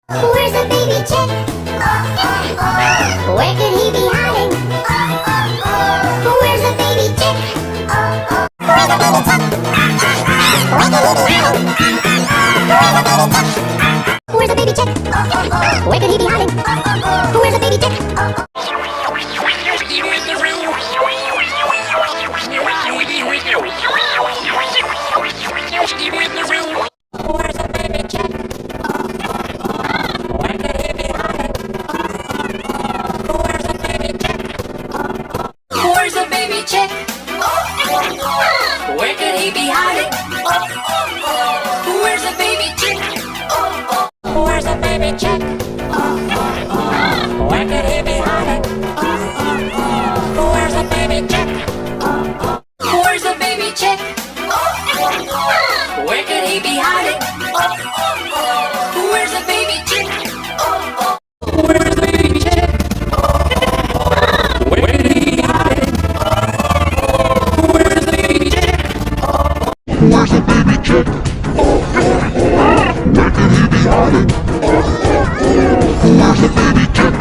Where's the baby chick? Where could he be hiding? Where's the baby chick? Where's the baby chick? Where's the baby chick? Where could he be hiding? Where's the baby chick? Where's the baby chick? Where could he be hiding? Where's the baby chick? Where's the baby chick? Where could he be hiding? Where's the baby chick? Where's the baby chick? Where could he be hiding? Where's the baby chick? Where's the baby chick? Where could he be hiding? Where's the baby chick? Where's the baby chick? Where could he be hiding? Where's the baby chick? Where's the baby chick? Where could he be hiding? Where's the baby chick?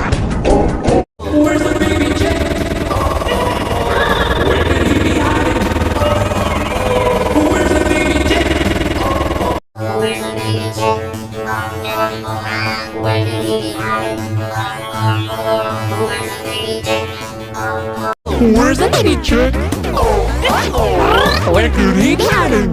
Where's the baby chick? Where could he be hiding? Where's the baby chick? Where's the baby chick? Where could he be hiding?